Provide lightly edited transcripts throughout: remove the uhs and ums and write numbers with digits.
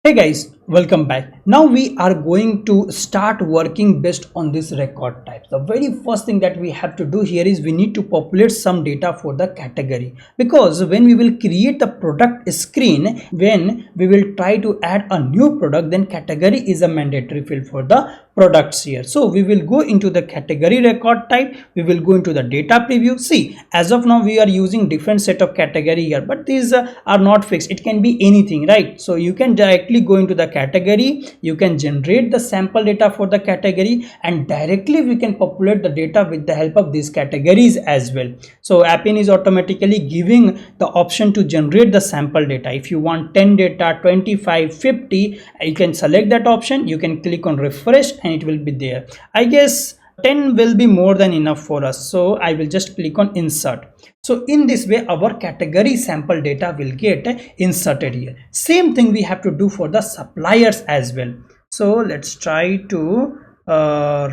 Hey guys, welcome back. Now we are going to start working based on this record types. The very first thing that we have to do here is we need to populate some data for the category, because when we will create the product screen, when we will try to add a new product, then category is a mandatory field for the products here. So we will go into the category record type, we will go into the data preview. See, as of now we are using different set of category here, but these are not fixed. It can be anything, right? So you can directly go into the category, you can generate the sample data for the category, and directly we can populate the data with the help of these categories as well. So Appian is automatically giving the option to generate the sample data. If you want 10 data, 25, 50, you can select that option, you can click on refresh and it will be there. I guess 10 will be more than enough for us, so I will just click on insert. So in this way our category sample data will get inserted here. Same thing we have to do for the suppliers as well. So let's try to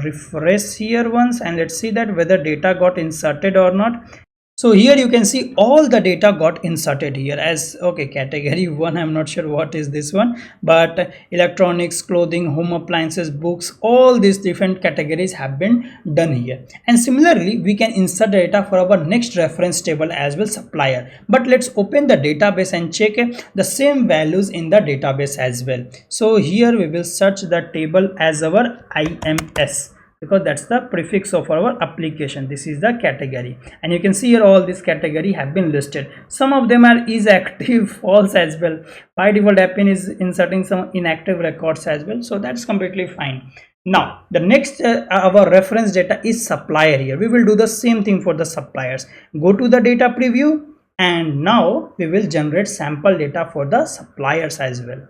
refresh here once, and let's see that whether data got inserted or not. So here you can see all the data got inserted here as okay. Category 1, I'm not sure what is this one, but electronics, clothing, home appliances, books, all these different categories have been done here. And similarly we can insert data for our next reference table as well, supplier. But let's open the database and check the same values in the database as well. So here we will search the table as our IMS, because that's the prefix of our application. This is the category, and you can see here all these category have been listed. Some of them are is active, false as well. By default Appian is inserting some inactive records as well, so that's completely fine. Now the next our reference data is supplier. Here we will do the same thing for the suppliers. Go to the data preview, and now we will generate sample data for the suppliers as well.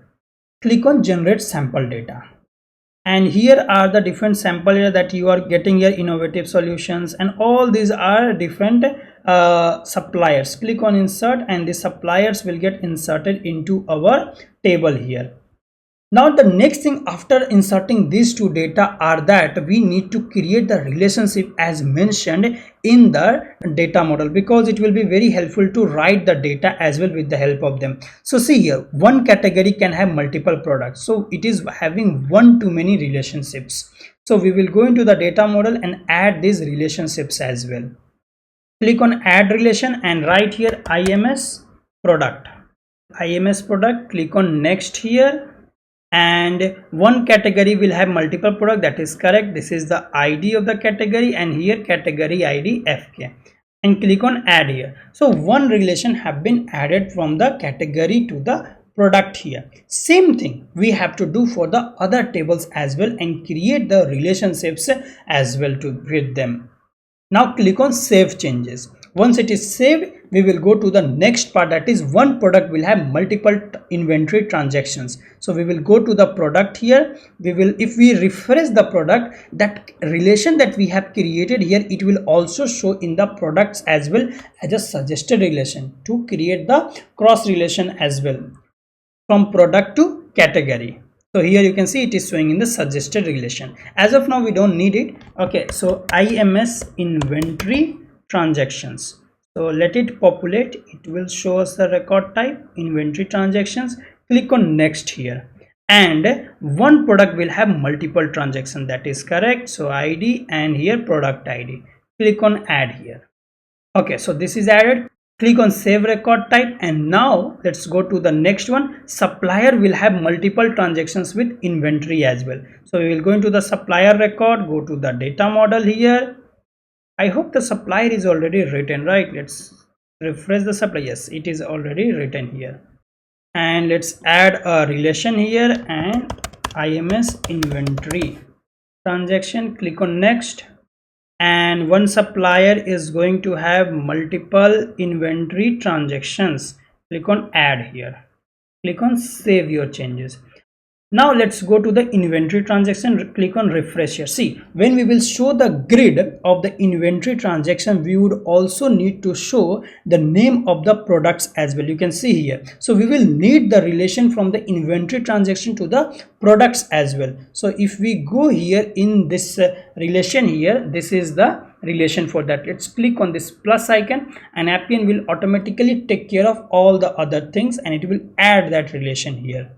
Click on generate sample data, and here are the different sample here that you are getting here, innovative solutions, and all these are different suppliers. Click on insert, and the suppliers will get inserted into our table here. Now the next thing after inserting these two data are that we need to create the relationship as mentioned in the data model, because it will be very helpful to write the data as well with the help of them. So see here, one category can have multiple products, so it is having one to many relationships. So we will go into the data model and add these relationships as well. Click on add relation and write here IMS product. IMS product, click on next here, and one category will have multiple product, that is correct. This is the ID of the category, and here category ID FK, and click on add here. So one relation have been added from the category to the product here. Same thing we have to do for the other tables as well, and create the relationships as well to with them. Now click on save changes. Once it is saved, we will go to the next part, that is one product will have multiple inventory transactions. So we will go to the product here. We will, if we refresh the product, that relation that we have created here, it will also show in the products as well as a suggested relation to create the cross relation as well from product to category. So here you can see it is showing in the suggested relation. As of now we don't need it. Okay, so IMS inventory transactions, so let it populate. It will show us the record type inventory transactions. Click on next here, and one product will have multiple transactions, that is correct. So ID, and here product ID. Click on add here. Okay, so this is added. Click on save record type, and now let's go to the next one. Supplier will have multiple transactions with inventory as well. So we will go into the supplier record, go to the data model here. I hope the supplier is already written, right? Let's refresh the supplier. Yes, it is already written here. And let's add a relation here, and IMS inventory transaction. Click on next, and one supplier is going to have multiple inventory transactions. Click on add here. Click on save your changes. Now let's go to the inventory transaction. Click on refresh here. See, when we will show the grid of the inventory transaction, we would also need to show the name of the products as well. You can see here. So we will need the relation from the inventory transaction to the products as well. So if we go here in this relation here, this is the relation for that. Let's click on this plus icon, and Appian will automatically take care of all the other things, and it will add that relation here.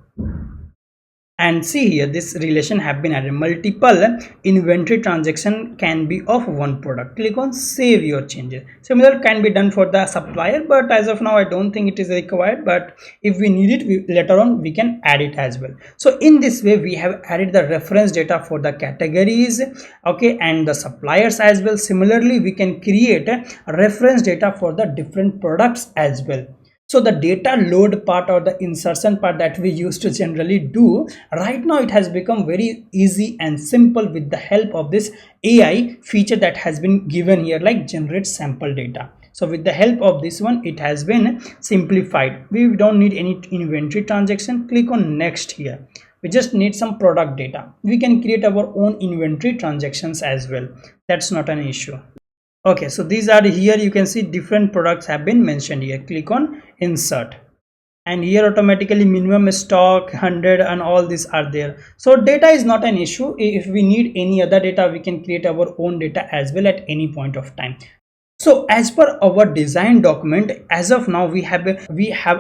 And see here, this relation have been added. Multiple inventory transaction can be of one product. Click on save your changes. Similar can be done for the supplier, but as of now I don't think it is required, but if we need it, later on we can add it as well. So in this way we have added the reference data for the categories, okay, and the suppliers as well. Similarly we can create a reference data for the different products as well. So the data load part or the insertion part that we used to generally do, right now it has become very easy and simple with the help of this AI feature that has been given here, like generate sample data. So with the help of this one, it has been simplified. We don't need any inventory transaction. Click on next here. We just need some product data. We can create our own inventory transactions as well. That's not an issue. Okay, so these are here, you can see different products have been mentioned here. Click on insert, and here automatically minimum stock 100 and all these are there. So data is not an issue. If we need any other data, we can create our own data as well at any point of time. So as per our design document, as of now we have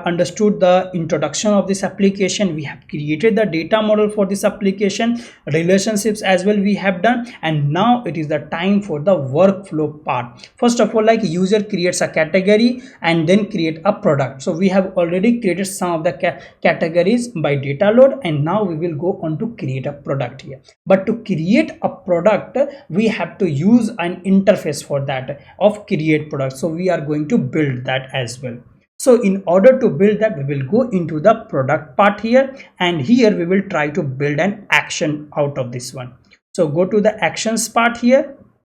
understood the introduction of this application. We have created the data model for this application, relationships as well we have done, and now it is the time for the workflow part. First of all, like user creates a category and then create a product. So we have already created some of the categories by data load, and now we will go on to create a product here. But to create a product, we have to use an interface for that of create product. So we are going to build that as well. So in order to build that, we will go into the product part here, and here we will try to build an action out of this one. So go to the actions part here,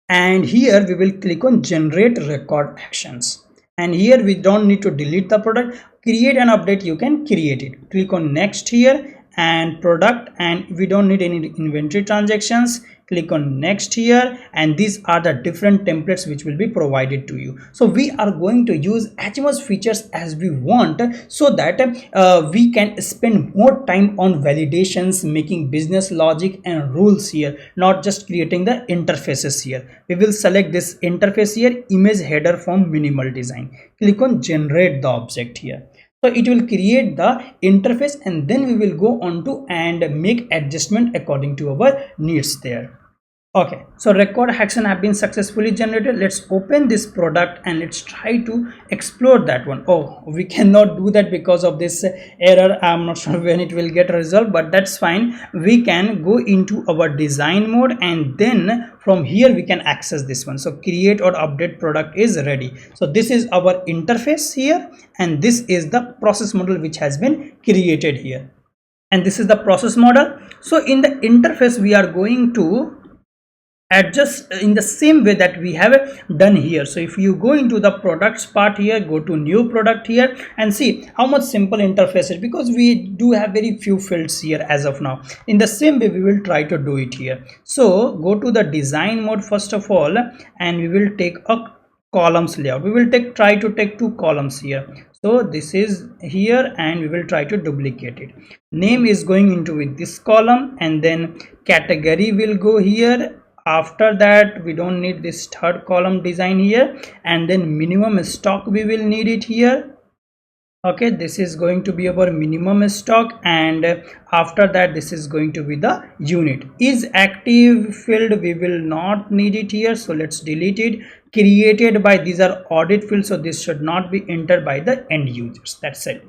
and here we will click on generate record actions, and here we don't need to delete the product. Create an update, you can create it. Click on next here, and product, and we don't need any inventory transactions. Click on next here, and these are the different templates which will be provided to you. So we are going to use as much features as we want, so that we can spend more time on validations, making business logic and rules here, not just creating the interfaces here. We will select this interface here, image header from minimal design. Click on generate the object here. So it will create the interface, and then we will go on to and make adjustment according to our needs there. Okay, so record action have been successfully generated. Let's open this product and let's try to explore that one. Oh, we cannot do that because of this error. I'm not sure when it will get resolved, but that's fine. We can go into our design mode, and then from here we can access this one. So create or update product is ready. So this is our interface here, and this is the process model which has been created here, and this is the process model. So in the interface we are going to adjust in the same way that we have done here. So if you go into the products part here, go to new product here, and see how much simple interface is, because we do have very few fields here as of now. In the same way we will try to do it here. So go to the design mode first of all, and we will take a columns layout. We will try to take 2 columns here. So this is here, and we will try to duplicate it. Name is going into with this column, and then category will go here. After that we don't need this third column design here, and then minimum stock we will need it here. Okay, this is going to be our minimum stock, and after that this is going to be the unit. Is active field, we will not need it here, so let's delete it. Created by, these are audit fields, so this should not be entered by the end users. That's it.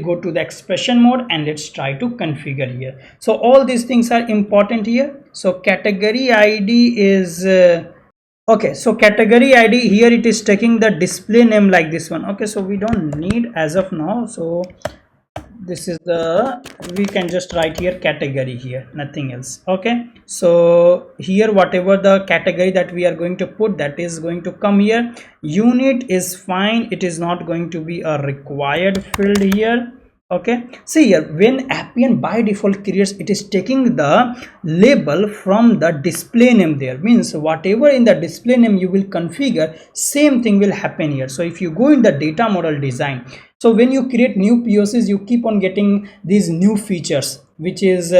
Go to the expression mode, and let's try to configure here. So all these things are important here. So category ID is okay, so category ID here, it is taking the display name like this one. Okay, so we don't need as of now. So this is the, we can just write here category here, nothing else. Okay, so here whatever the category that we are going to put, that is going to come here. Unit is fine, it is not going to be a required field here. Okay, see here, when Appian by default creates, it is taking the label from the display name there. Means whatever in the display name you will configure, same thing will happen here. So if you go in the data model design, so when you create new POCs, you keep on getting these new features which is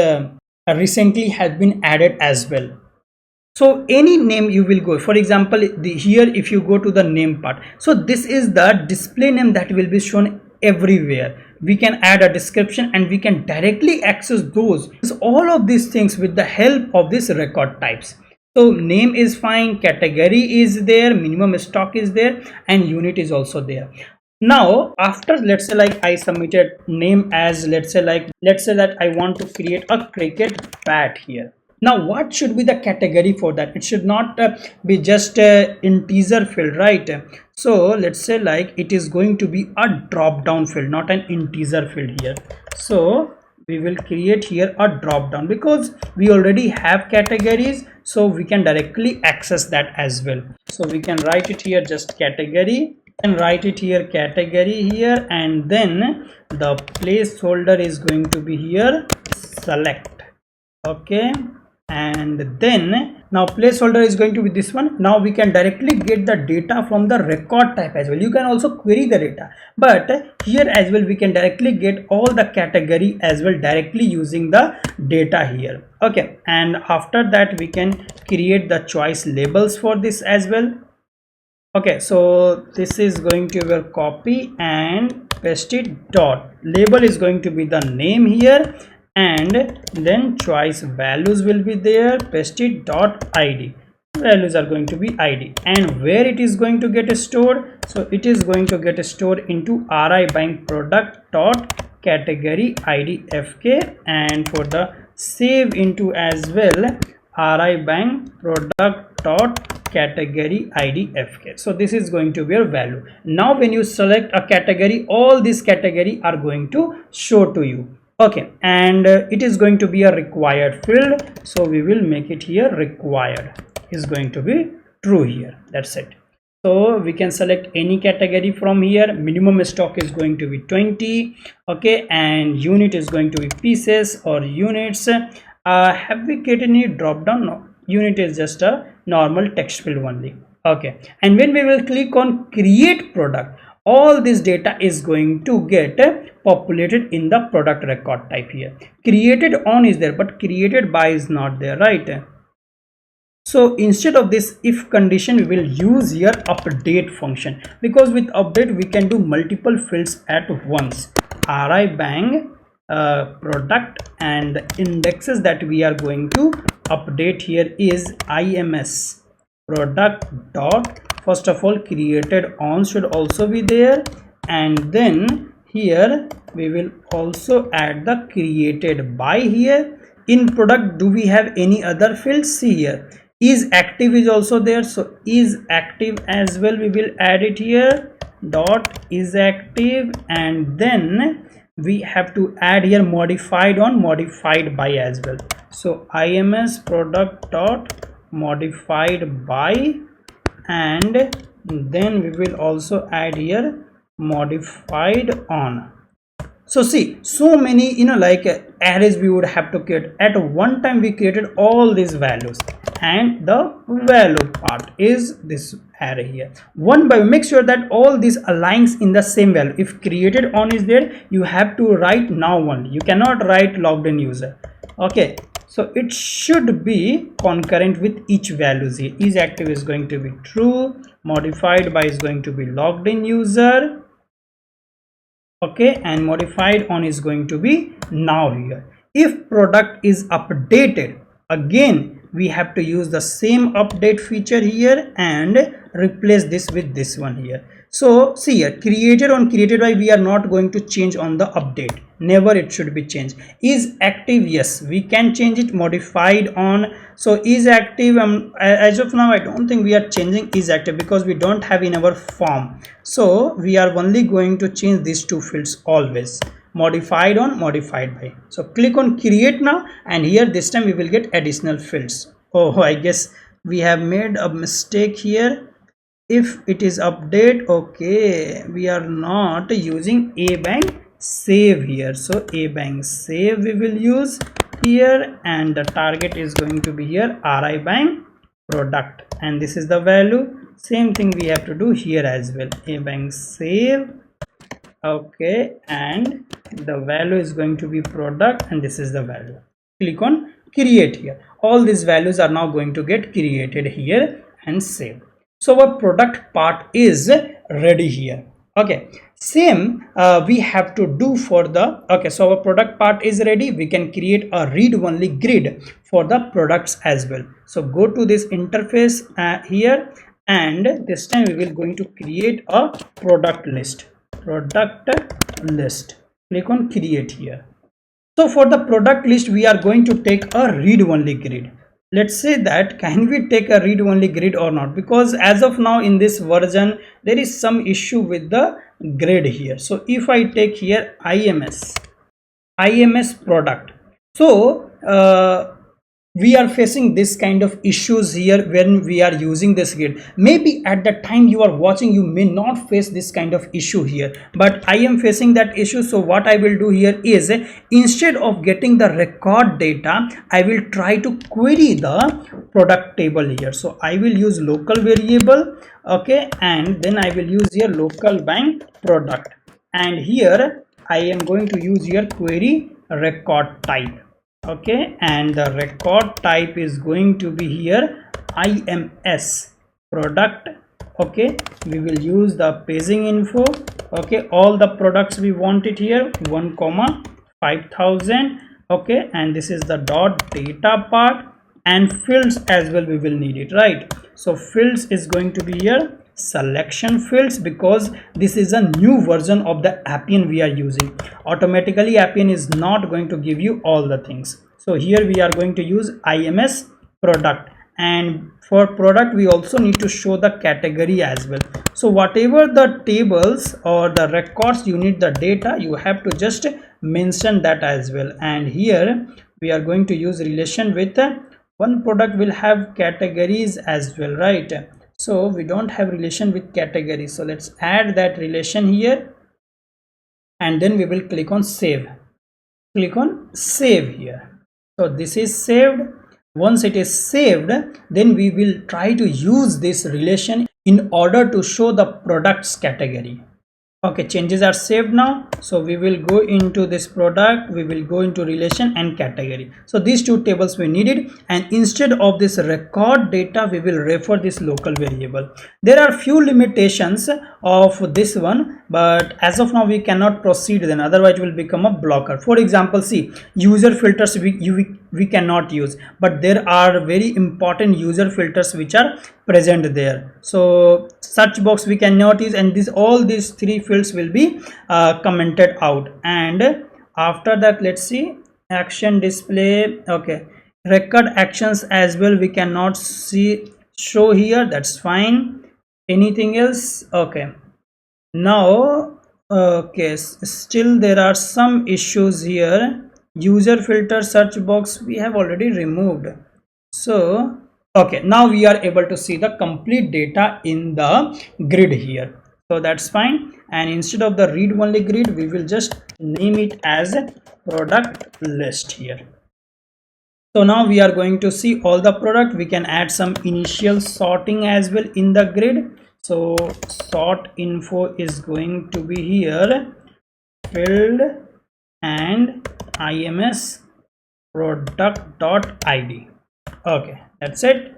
recently has been added as well. So any name you will go, for example here if you go to the name part, so this is the display name that will be shown everywhere. We can add a description and we can directly access those, all of these things with the help of this record types. So name is fine, category is there, minimum stock is there, and unit is also there. Now after, let's say like I submitted name as, let's say that I want to create a cricket bat here. Now what should be the category for that? It should not be just integer field, right? So let's say like it is going to be a drop down field, not an integer field here. So we will create here a drop down because we already have categories, so we can directly access that as well. So we can write it here just category, and write it here category here, and then the placeholder is going to be here select. Okay, and then now placeholder is going to be this one. Now we can directly get the data from the record type as well. You can also query the data, but here as well we can directly get all the category as well directly using the data here. Okay, and after that we can create the choice labels for this as well. Okay, so this is going to be a copy and paste it. Dot label is going to be the name here, and then choice values will be there, paste it. Dot id, values are going to be id, and where it is going to get stored, so it is going to get stored into ri bank product dot category id fk, and for the save into as well ri bank product dot category id fk. So this is going to be your value. Now when you select a category, all these category are going to show to you. Okay, and it is going to be a required field, so we will make it here required is going to be true here. That's it. So we can select any category from here. Minimum stock is going to be 20. Okay, and unit is going to be pieces or units. Have we get any drop down? No, unit is just a normal text field only. Okay, and when we will click on create product, all this data is going to get populated in the product record type here. Created on is there, but created by is not there, right? So instead of this if condition, we will use here update function, because with update we can do multiple fields at once. ri bang product, and the indexes that we are going to update here is ims product dot, first of all created on should also be there, and then here we will also add the created by here. In product, do we have any other fields? See here, is active is also there, so is active as well we will add it here. Dot is active, and then we have to add here modified on, modified by as well. So ims product dot modified by, and then we will also add here modified on. So see, so many like arrays we would have to create. At one time we created all these values, and the value part is this array here. One by make sure that all these aligns in the same value. If created on is there, you have to write now only. You cannot write logged in user. Okay, so it should be concurrent with each values here. Is active is going to be true, modified by is going to be logged in user. Okay, and modified on is going to be now here. If product is updated, again we have to use the same update feature here and replace this with this one here. So see here, created on, created by, we are not going to change on the update. Never it should be changed. Is active, yes we can change it. Modified on, so is active, as of now I don't think we are changing is active because we don't have in our form. So we are only going to change these two fields always. Modified on, modified by. So click on create now, and here this time we will get additional fields. Oh, I guess we have made a mistake here. If it is update, okay, we are not using a bank save here, so a bank save we will use here, and the target is going to be here ri bank product, and this is the value. Same thing we have to do here as well, a bank save. Okay, and the value is going to be product, and this is the value. Click on create here. All these values are now going to get created here and saved. So our product part is ready here. Okay, same we have to do for the, okay, so our product part is ready. We can create a read only grid for the products as well. So go to this interface here, and this time we will going to create a product list. Click on create here. So for the product list, we are going to take a read only grid. Let's say that can we take a read only grid or not, because as of now in this version there is some issue with the grid here. So if I take here IMS product, so we are facing this kind of issues here when we are using this grid. Maybe at the time you are watching you may not face this kind of issue here, but I am facing that issue. So what I will do here is, instead of getting the record data, I will try to query the product table here. So I will use local variable, okay, and then I will use here local bank product, and here I am going to use here query record type. Okay, and the record type is going to be here IMS product. Okay, we will use the paging info. Okay, all the products we want it here 1 comma 5000. Okay, and this is the dot data part, and fields as well we will need it, right? So fields is going to be here selection fields, because this is a new version of the Appian we are using. Automatically Appian is not going to give you all the things. So here we are going to use IMS product, and for product we also need to show the category as well. So whatever the tables or the records you need the data, you have to just mention that as well. And here we are going to use relation with one product will have categories as well, right? So we don't have relation with category, so let's add that relation here, and then we will click on save. Click on save here. So this is saved. Once it is saved, then we will try to use this relation in order to show the products category. Okay, changes are saved now. So we will go into this product, we will go into relation and category. So these two tables we needed, and instead of this record data we will refer this local variable. There are few limitations of this one, but as of now we cannot proceed, then otherwise it will become a blocker. For example, see, user filters we cannot use, but there are very important user filters which are present there. So search box we cannot use, and all these three fields will be commented out. And after that, let's see, action display. Okay, record actions as well we cannot show here, that's fine. Anything else? Okay, now okay, still there are some issues here. User filter search box we have already removed. So okay, now we are able to see the complete data in the grid here, so that's fine. And instead of the read only grid, we will just name it as product list here. So now we are going to see all the product. We can add some initial sorting as well in the grid. So sort info is going to be here field and IMS product.id. okay, that's it.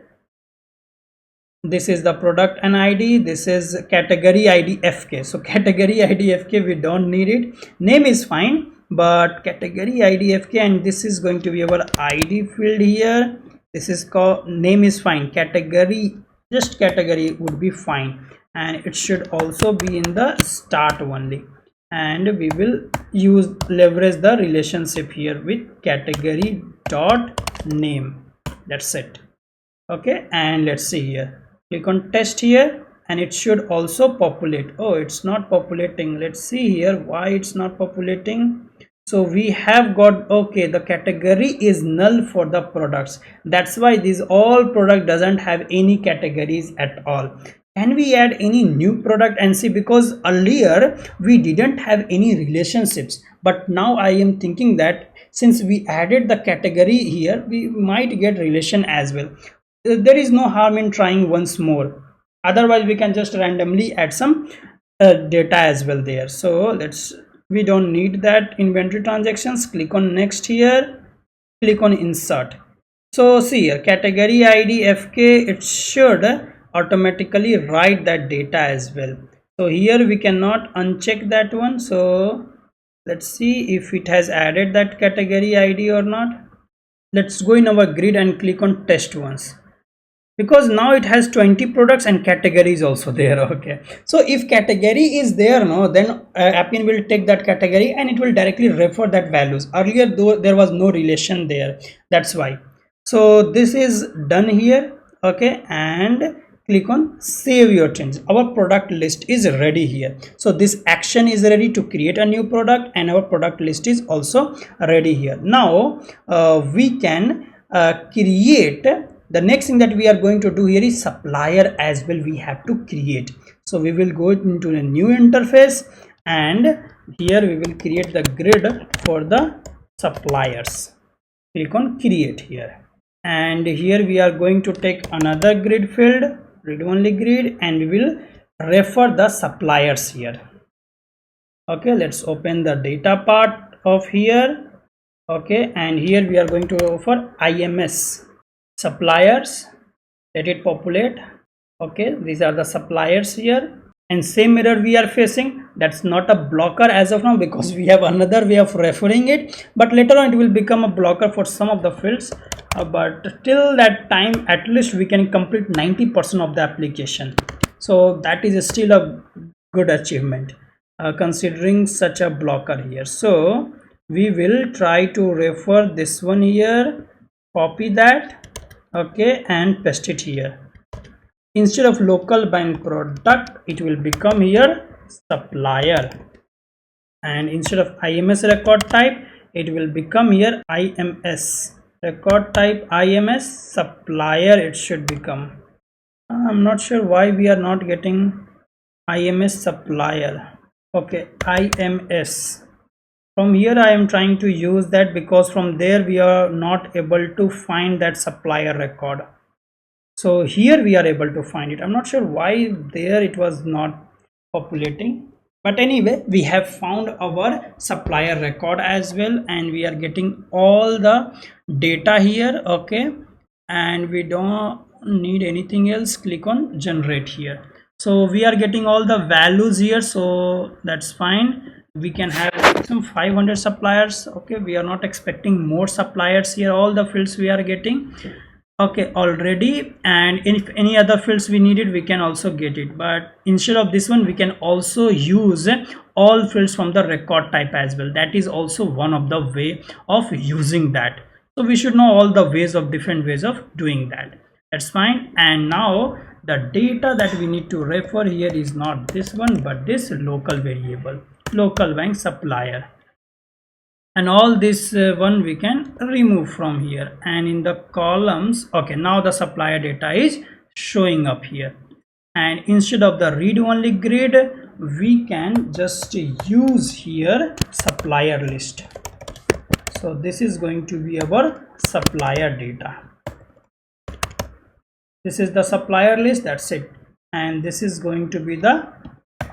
This is the product and ID. This is category ID FK. So category ID FK we don't need it. Name is fine, but category ID FK, and this is going to be our ID field here. This is called name is fine. Category, just category would be fine, and it should also be in the start only. And we will leverage the relationship here with category dot name. That's it. Okay, and let's see here. Click on test here, and it should also populate. Oh, it's not populating. Let's see here why it's not populating. So we have got, okay, the category is null for the products. That's why this all product doesn't have any categories at all. Can we add any new product and see, because earlier we didn't have any relationships, but now I am thinking that since we added the category here, we might get relation as well. There is no harm in trying once more. Otherwise we can just randomly add some data as well there. So we don't need that inventory transactions. Click on next here, click on insert. So see here, category ID FK, it should automatically write that data as well. So here we cannot uncheck that one. So let's see if it has added that category ID or not. Let's go in our grid and click on test once, because now it has 20 products and categories also there. Okay, so if category is there, no, then Appian will take that category and it will directly refer that values. Earlier though there was no relation there, that's why. So this is done here. Okay, and click on save your change. Our product list is ready here. So this action is ready to create a new product and our product list is also ready here. Now we can create. The next thing that we are going to do here is supplier as well we have to create. So we will go into a new interface and here we will create the grid for the suppliers. Click on create here, and here we are going to take another grid field, read only grid, and we will refer the suppliers here. Okay, let's open the data part of here. Okay, and here we are going to offer IMS suppliers. Let it populate. Okay, these are the suppliers here, and same error we are facing. That's not a blocker as of now because we have another way of referring it, but later on it will become a blocker for some of the fields. But till that time at least we can complete 90% of the application, so that is still a good achievement considering such a blocker here. So we will try to refer this one here, copy that. Okay, and paste it here. Instead of local bind product, it will become here supplier, and instead of IMS record type, it will become here IMS record type, IMS supplier it should become. I'm not sure why we are not getting IMS supplier. Okay, IMS. From here I am trying to use that because from there we are not able to find that supplier record. So here we are able to find it. I'm not sure why there it was not populating, but anyway we have found our supplier record as well, and we are getting all the data here. Okay, and we don't need anything else. Click on generate here. So we are getting all the values here, so that's fine. We can have some 500 suppliers. Okay, we are not expecting more suppliers here. All the fields we are getting okay already, and if any other fields we needed we can also get it, but instead of this one we can also use all fields from the record type as well. That is also one of the way of using that. So we should know all the ways of different ways of doing that. That's fine. And now the data that we need to refer here is not this one but this local variable, local bank supplier, and all this one we can remove from here. And in the columns, okay, now the supplier data is showing up here, and instead of the read only grid we can just use here supplier list. So this is going to be our supplier data. This is the supplier list, that's it, and this is going to be the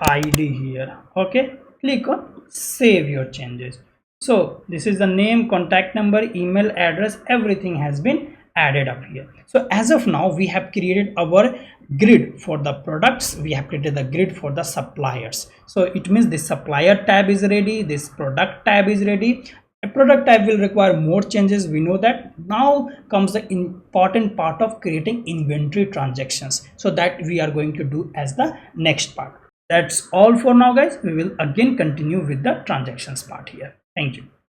ID here. Okay, click on save your changes. So this is the name, contact number, email address, everything has been added up here. So as of now we have created our grid for the products, we have created the grid for the suppliers. So it means this supplier tab is ready, this product tab is ready. A product tab will require more changes, we know that. Now comes the important part of creating inventory transactions, so that we are going to do as the next part. That's all for now guys. We will again continue with the transactions part here. Thank you.